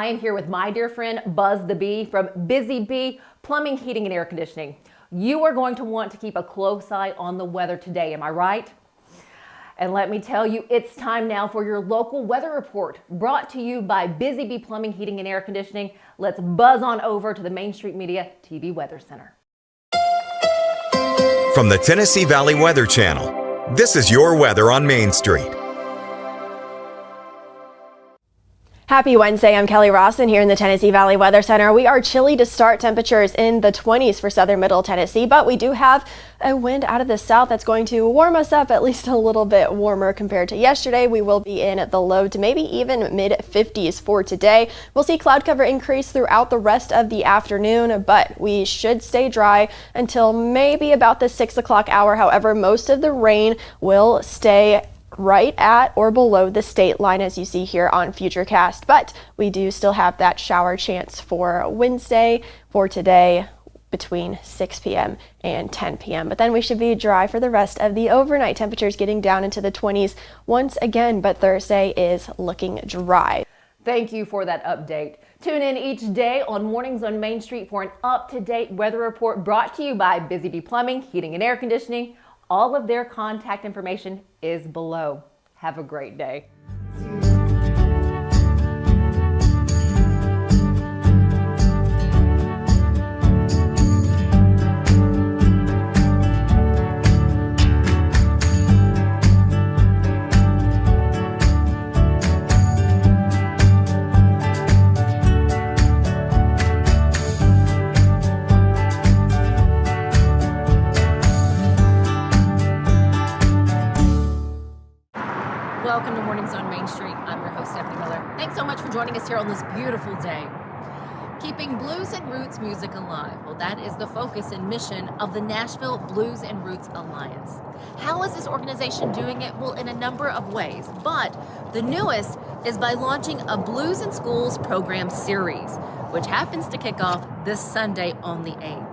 I am here with my dear friend Buzz the Bee from Busy Bee Plumbing, Heating, and Air Conditioning. You are going to want to keep a close eye on the weather today, am I right? And let me tell you, it's time now for your local weather report, brought to you by Busy Bee Plumbing, Heating, and Air Conditioning. Let's buzz on over to the Main Street Media TV Weather Center. From the Tennessee Valley Weather Channel, this is your weather on Main Street. Happy Wednesday, I'm Kelly Rawson here in the Tennessee Valley Weather Center. We are chilly to start, temperatures in the 20s for southern middle Tennessee, but we do have a wind out of the south that's going to warm us up at least a little bit warmer compared to yesterday. We will be in the low to maybe even mid 50s for today. We'll see cloud cover increase throughout the rest of the afternoon, but we should stay dry until maybe about the 6 o'clock hour. However, most of the rain will stay right at or below the state line, as you see here on Futurecast, but we do still have that shower chance for Wednesday for today between 6 p.m. and 10 p.m. But then we should be dry for the rest of the overnight, temperatures getting down into the 20s once again, but Thursday is looking dry. Thank you for that update. Tune in each day on Mornings on Main Street for an up-to-date weather report brought to you by Busy Bee Plumbing, Heating, and Air Conditioning. All of their contact information is below. Have a great day. Welcome to Mornings on Main Street. I'm your host, Stefanie Miller. Thanks so much for joining us here on this beautiful day. Keeping blues and roots music alive. Well, that is the focus and mission of the Nashville Blues and Roots Alliance. How is this organization doing it? Well, in a number of ways, but the newest is by launching a Blues in Schools program series, which happens to kick off this Sunday on the 8th.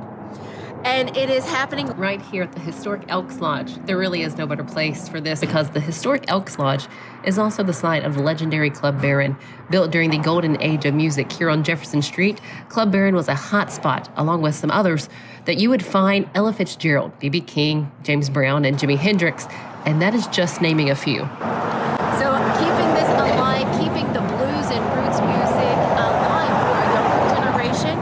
And it is happening right here at the historic Elks Lodge. There really is no better place for this because the historic Elks Lodge is also the site of the legendary Club Baron. Built during the golden age of music here on Jefferson Street, Club Baron was a hot spot, along with some others, that you would find Ella Fitzgerald, B.B. King, James Brown, and Jimi Hendrix, and that is just naming a few. So keeping this alive, keeping the blues and roots music alive for a younger generation,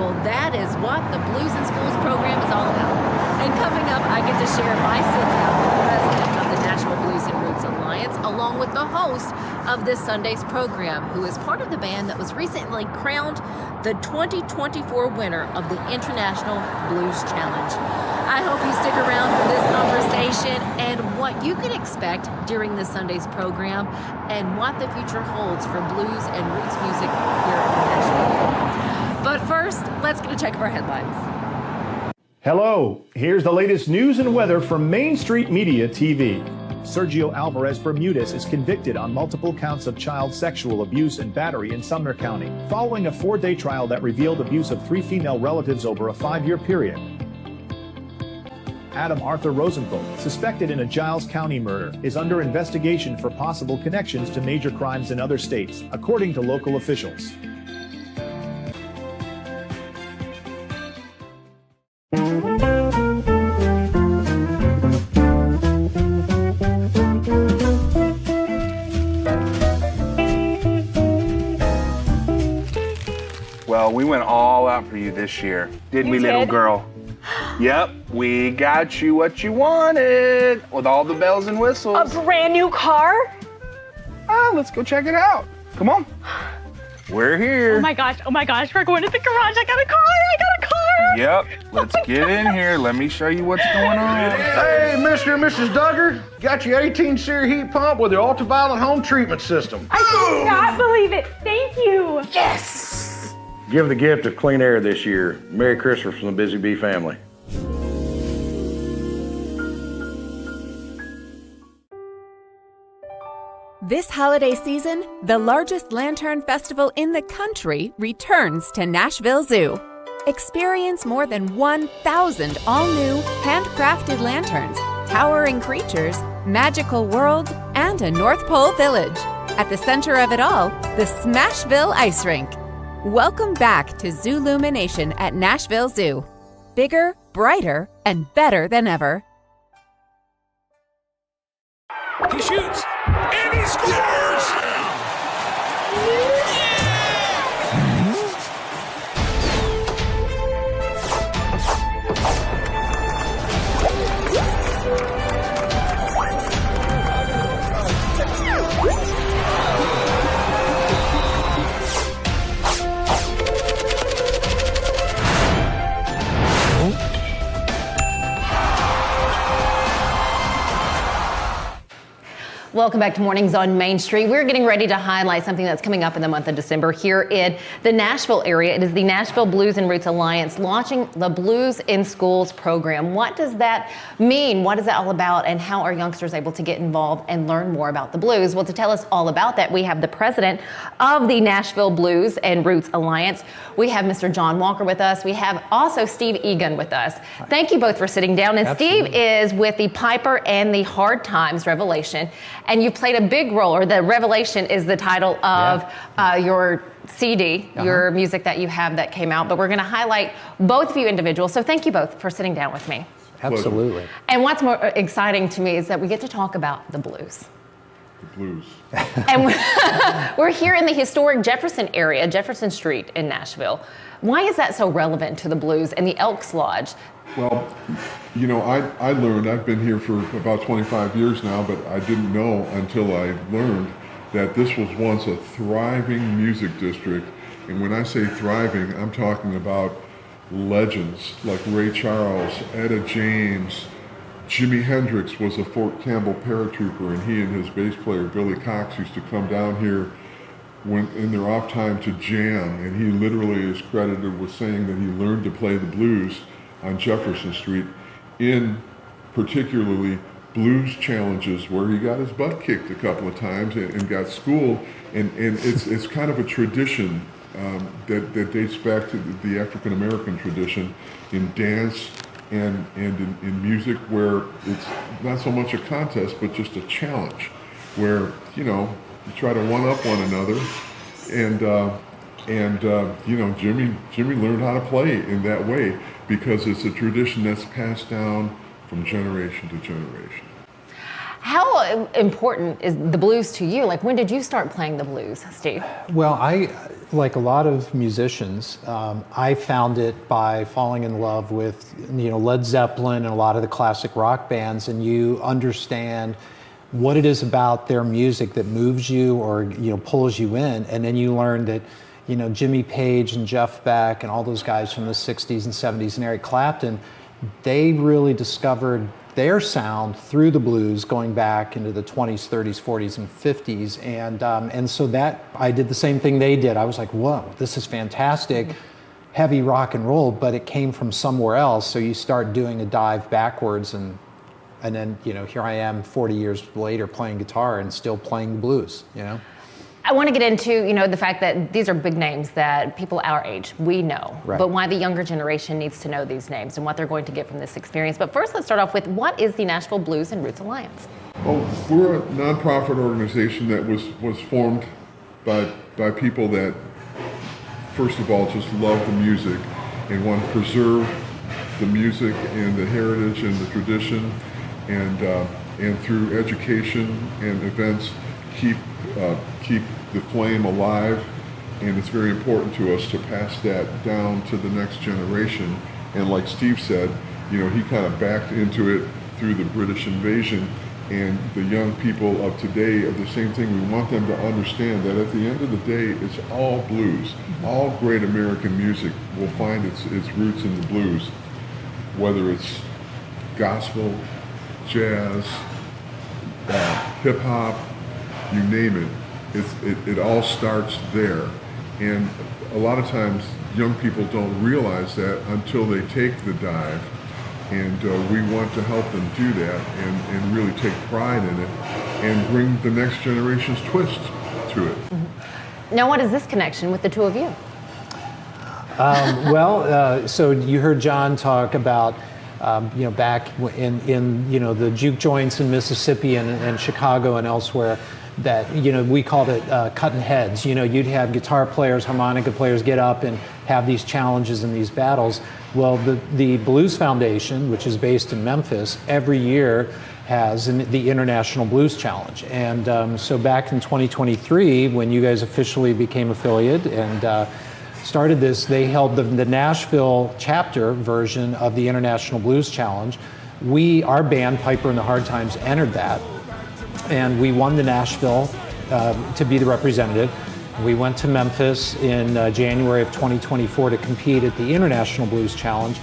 well, that is what the Blues in Schools program is all about. And coming up, I get to share my sit-down with the president of the Nashville Blues and Roots Alliance, along with the host of this Sunday's program, who is part of the band that was recently crowned the 2024 winner of the International Blues Challenge. I hope you stick around for this conversation and what you can expect during this Sunday's program and what the future holds for blues and roots music here in Nashville. But first, let's get a check of our headlines. Hello, here's the latest news and weather from Main Street Media TV. Sergio Alvarez Bermudez is convicted on multiple counts of child sexual abuse and battery in Sumner County, following a 4-day trial that revealed abuse of 3 female relatives over a 5-year period. Adam Arthur Rosenthal, suspected in a Giles County murder, is under investigation for possible connections to major crimes in other states, according to local officials. Well, we went all out for you this year, didn't we, little girl? Yep, we got you what you wanted, with all the bells and whistles. A brand new car? Let's go check it out. Come on. We're here. Oh my gosh, we're going to the garage. I got a car. Yep, let's get in here. Let me show you what's going on. Hey, Mr. and Mrs. Duggar, got your 18 SEER heat pump with your ultraviolet home treatment system. I cannot believe it. Thank you. Yes! Give the gift of clean air this year. Merry Christmas from the Busy Bee family. This holiday season, the largest lantern festival in the country returns to Nashville Zoo. Experience more than 1,000 all-new, handcrafted lanterns, towering creatures, magical worlds, and a North Pole village. At the center of it all, the Smashville Ice Rink. Welcome back to Zoolumination at Nashville Zoo. Bigger, brighter, and better than ever. He shoots, and he scores! Welcome back to Mornings on Main Street. We're getting ready to highlight something that's coming up in the month of December here in the Nashville area. It is the Nashville Blues and Roots Alliance launching the Blues in Schools program. What does that mean? What is that all about? And how are youngsters able to get involved and learn more about the blues? Well, to tell us all about that, we have the president of the Nashville Blues and Roots Alliance. We have Mr. John Walker with us. We have also Steve Eagon with us. Thank you both for sitting down. And Absolutely. Steve is with the Piper and the Hard Times Revelation. And you've played a big role, or the Revelation is the title of your CD, your music that you have that came out. But we're going to highlight both of you individuals. So thank you both for sitting down with me. Absolutely. And what's more exciting to me is that we get to talk about the blues. The blues. And we're here in the historic Jefferson area, Jefferson Street in Nashville. Why is that so relevant to the blues and the Elks Lodge? Well, you know, I learned, I've been here for about 25 years now, but I didn't know until I learned that this was once a thriving music district. And when I say thriving, I'm talking about legends like Ray Charles, Etta James. Jimi Hendrix was a Fort Campbell paratrooper, and he and his bass player Billy Cox used to come down here when in their off time to jam, and he literally is credited with saying that he learned to play the blues on Jefferson Street in particularly blues challenges where he got his butt kicked a couple of times and got schooled, and it's kind of a tradition that dates back to the African American tradition in dance and in music, where it's not so much a contest but just a challenge where, you know, you try to one up one another, and you know, Jimmy learned how to play in that way because it's a tradition that's passed down from generation to generation. How important is the blues to you? Like, when did you start playing the blues, Steve? Well, I, like a lot of musicians, I found it by falling in love with, you know, Led Zeppelin and a lot of the classic rock bands, and you understand what it is about their music that moves you or, you know, pulls you in, and then you learn that, you know, Jimmy Page and Jeff Beck and all those guys from the 60s and 70s and Eric Clapton, they really discovered their sound through the blues going back into the 20s, 30s, 40s, and 50s. And so that, I did the same thing they did. I was like, whoa, this is fantastic, heavy rock and roll, but it came from somewhere else. So you start doing a dive backwards, and then, you know, here I am 40 years later playing guitar and still playing the blues, you know? I want to get into, you know, the fact that these are big names that people our age, we know, right. But why the younger generation needs to know these names and what they're going to get from this experience. But first, let's start off with, what is the Nashville Blues and Roots Alliance? Well, we're a nonprofit organization that was formed by people that, first of all, just love the music and want to preserve the music and the heritage and the tradition, and through education and events keep the flame alive. And it's very important to us to pass that down to the next generation. And like Steve said, you know, he kind of backed into it through the British invasion, and the young people of today are the same thing. We want them to understand that at the end of the day, it's all blues. All great American music will find its roots in the blues, whether it's gospel, jazz, hip hop, you name it. It all starts there. And a lot of times young people don't realize that until they take the dive. And we want to help them do that and really take pride in it and bring the next generation's twist to it. Mm-hmm. Now, what is this connection with the two of you? So you heard John talk about, you know, back in you know, the juke joints in Mississippi and Chicago and elsewhere. that, you know, we called it cutting heads. You know, you'd have guitar players, harmonica players get up and have these challenges and these battles. Well, the Blues Foundation, which is based in Memphis, every year has the International Blues Challenge. And so back in 2023, when you guys officially became affiliate and started this, they held the Nashville chapter version of the International Blues Challenge. Our band, Piper and the Hard Times, entered that. And we won the Nashville to be the representative. We went to Memphis in January of 2024 to compete at the International Blues Challenge.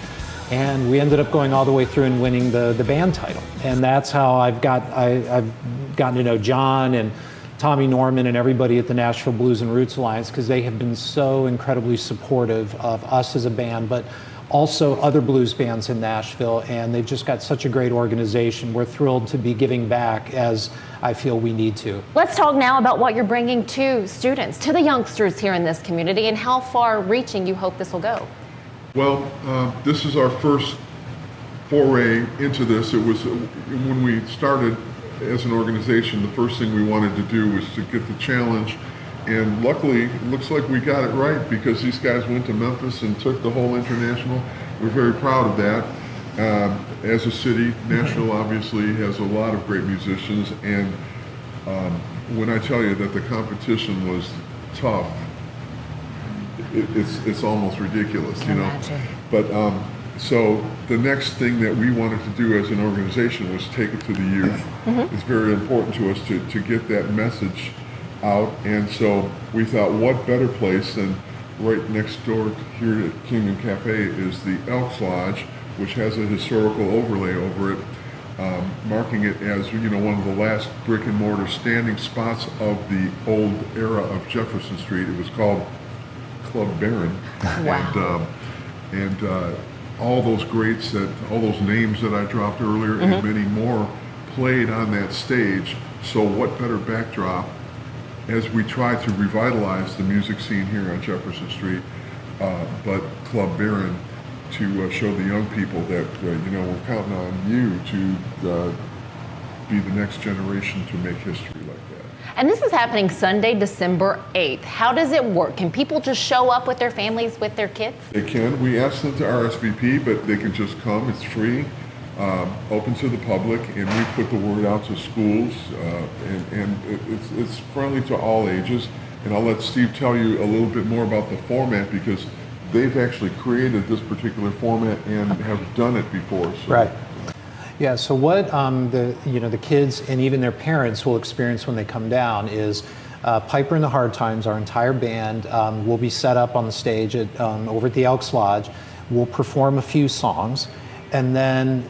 And we ended up going all the way through and winning the band title. And that's how I've gotten to know John and Tommy Norman and everybody at the Nashville Blues and Roots Alliance, because they have been so incredibly supportive of us as a band, but also other blues bands in Nashville. And they've just got such a great organization. We're thrilled to be giving back, as I feel we need to. Let's talk now about what you're bringing to students, to the youngsters here in this community, and how far reaching you hope this will go. Well, this is our first foray into this. It was when we started as an organization, the first thing we wanted to do was to get the challenge, and luckily it looks like we got it right, because these guys went to Memphis and took the whole international. We're very proud of that. As a city, Nashville obviously has a lot of great musicians, and when I tell you that the competition was tough, it's almost ridiculous, you know. But so the next thing that we wanted to do as an organization was take it to the youth. It's very important to us to get that message out, and so we thought, what better place than right next door here at Kingdom Cafe is the Elks Lodge, which has a historical overlay over it, marking it as, you know, one of the last brick and mortar standing spots of the old era of Jefferson Street. It was called Club Baron. Wow. And all those greats, all those names that I dropped earlier, and many more played on that stage. So what better backdrop as we try to revitalize the music scene here on Jefferson Street, but Club Baron, to show the young people that you know, we're counting on you to be the next generation to make history like that. And this is happening Sunday, December 8th. How does it work? Can people just show up with their families, with their kids? They can. We ask them to RSVP, but they can just come. It's free, open to the public, and we put the word out to schools, and it's friendly to all ages. And I'll let Steve tell you a little bit more about the format, because they've actually created this particular format and have done it before. So. Right. Yeah, so what the kids and even their parents will experience when they come down is Piper and the Hard Times, our entire band, will be set up on the stage over at the Elks Lodge. We'll perform a few songs, and then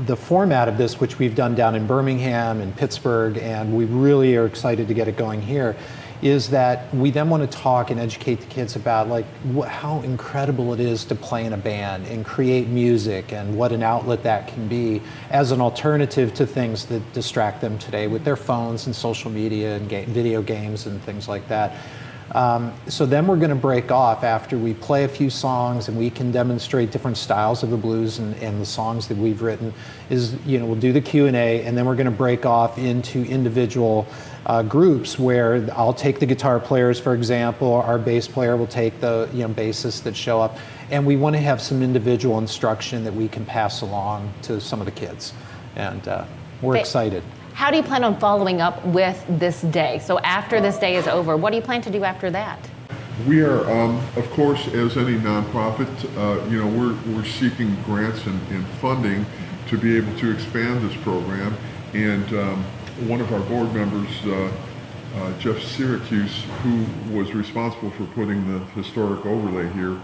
the format of this, which we've done down in Birmingham and Pittsburgh, and we really are excited to get it going here, is that we then want to talk and educate the kids about how incredible it is to play in a band and create music, and what an outlet that can be as an alternative to things that distract them today with their phones and social media and video games and things like that. So then we're going to break off after we play a few songs, and we can demonstrate different styles of the blues and the songs that we've written. We'll do the Q&A, and then we're going to break off into individual groups where I'll take the guitar players, for example. Our bass player will take the bassists that show up, and we want to have some individual instruction that we can pass along to some of the kids, and we're excited. How do you plan on following up with this day? So after this day is over, what do you plan to do after that? We are, of course, as any nonprofit, we're seeking grants and funding to be able to expand this program. And one of our board members, Jeff Syracuse, who was responsible for putting the historic overlay here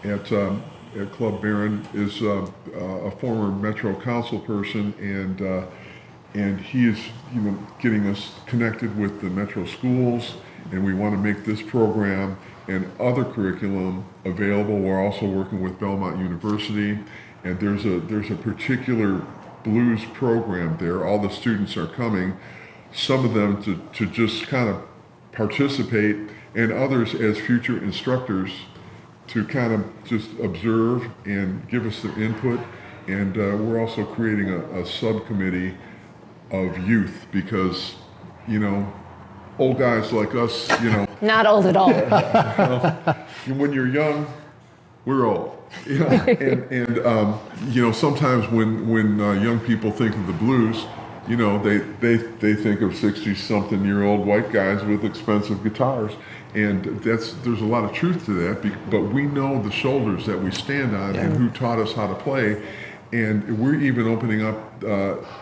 at Club Baron, is a former Metro Council person, and he is getting us connected with the Metro schools, and we want to make this program and other curriculum available. We're also working with Belmont University, and there's a particular blues program there. All the students are coming, some of them to just kind of participate, and others as future instructors to kind of just observe and give us their input. And we're also creating a subcommittee of youth, because old guys like us, you know. Not old at all. When you're young, we're old. And you know, sometimes when young people think of the blues, you know, they think of 60-something-year-old white guys with expensive guitars. And there's a lot of truth to that, but we know the shoulders that we stand on and who taught us how to play. And we're even opening up,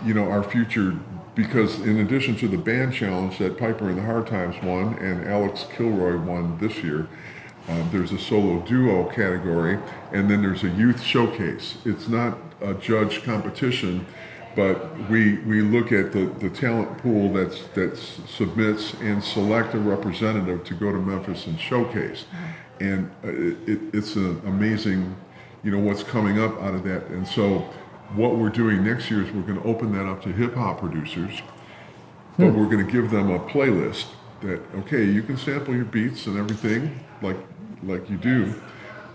you know, our future, because in addition to the band challenge that Piper and the Hard Times won and Alex Kilroy won this year, there's a solo duo category, and then there's a youth showcase. It's not a judge competition, but we look at the talent pool that submits and select a representative to go to Memphis and showcase. And it's an amazing, you know, what's coming up out of that. And so what we're doing next year is we're going to open that up to hip-hop producers, but we're going to give them a playlist that, okay, you can sample your beats and everything like you do,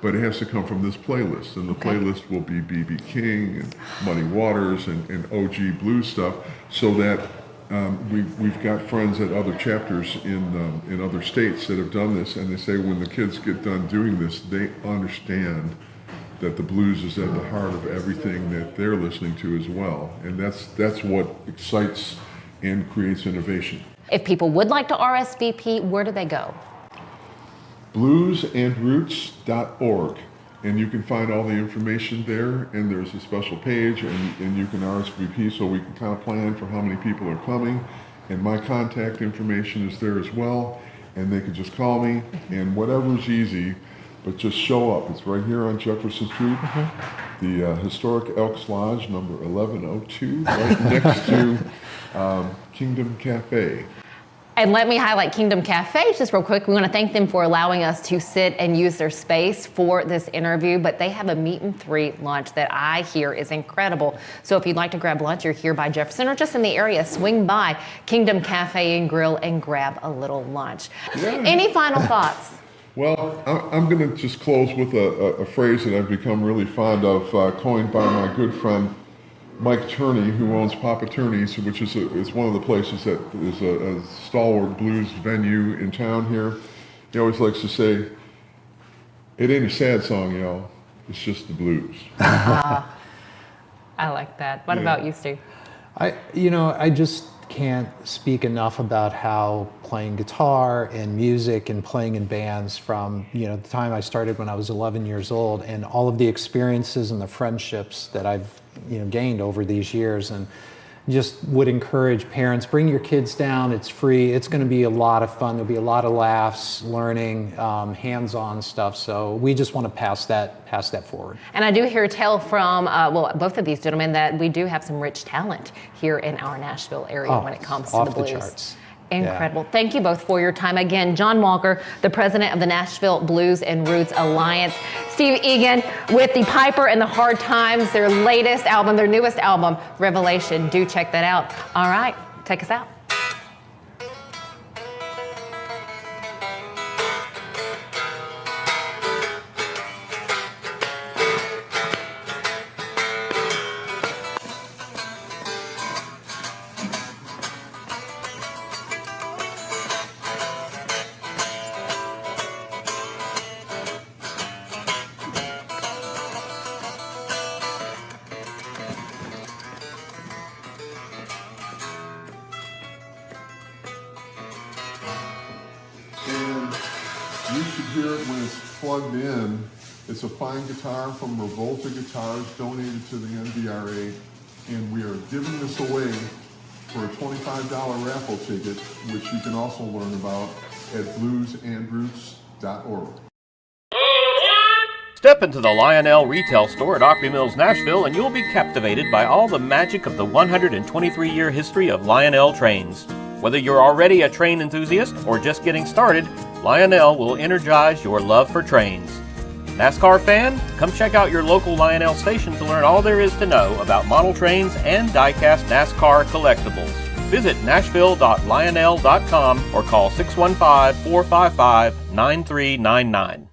but it has to come from this playlist, and the playlist will be B.B. King and Muddy Waters and OG blues stuff, so that we've got friends at other chapters in other states that have done this, and they say when the kids get done doing this, they understand that the blues is at the heart of everything that they're listening to as well, and that's what excites and creates innovation. If people would like to RSVP, where do they go? bluesandroots.org, and you can find all the information there, and there's a special page, and you can RSVP so we can kind of plan for how many people are coming, and my contact information is there as well, and they can just call me, and whatever's easy, but just show up. It's right here on Jefferson Street, the historic Elks Lodge, number 1102, right next to Kingdom Cafe. And let me highlight Kingdom Cafe just real quick. We want to thank them for allowing us to sit and use their space for this interview, but they have a meet and greet lunch that I hear is incredible. So if you'd like to grab lunch, you're here by Jefferson or just in the area, swing by Kingdom Cafe and Grill and grab a little lunch. Yeah. Any final thoughts? Well, I'm going to just close with a phrase that I've become really fond of, coined by my good friend Mike Turney, who owns Papa Turney's, which is one of the places that is a stalwart blues venue in town here. He always likes to say, "It ain't a sad song, y'all. It's just the blues." I like that. What about you, Steve? I just can't speak enough about how playing guitar and music and playing in bands from, you know, the time I started when I was 11 years old, and all of the experiences and the friendships that I've, you know, gained over these years, and just would encourage parents, bring your kids down. It's free. It's going to be a lot of fun. There'll be a lot of laughs, learning, hands-on stuff. So we just want to pass that forward. And I do hear tell from both of these gentlemen that we do have some rich talent here in our Nashville area when it comes to the blues. Off the charts. Incredible. Yeah. Thank you both for your time. Again, John Walker, the president of the Nashville Blues and Roots Alliance. Steve Eagon with the Piper and the Hard Times, their latest album, their newest album, Revelation. Do check that out. All right, take us out. You should hear it when it's plugged in. It's a fine guitar from Revolta Guitars, donated to the NBRA, and we are giving this away for a $25 raffle ticket, which you can also learn about at bluesandroots.org. Step into the Lionel retail store at Opry Mills, Nashville, and you'll be captivated by all the magic of the 123-year history of Lionel trains. Whether you're already a train enthusiast or just getting started, Lionel will energize your love for trains. NASCAR fan? Come check out your local Lionel station to learn all there is to know about model trains and die-cast NASCAR collectibles. Visit nashville.lionel.com or call 615-455-9399.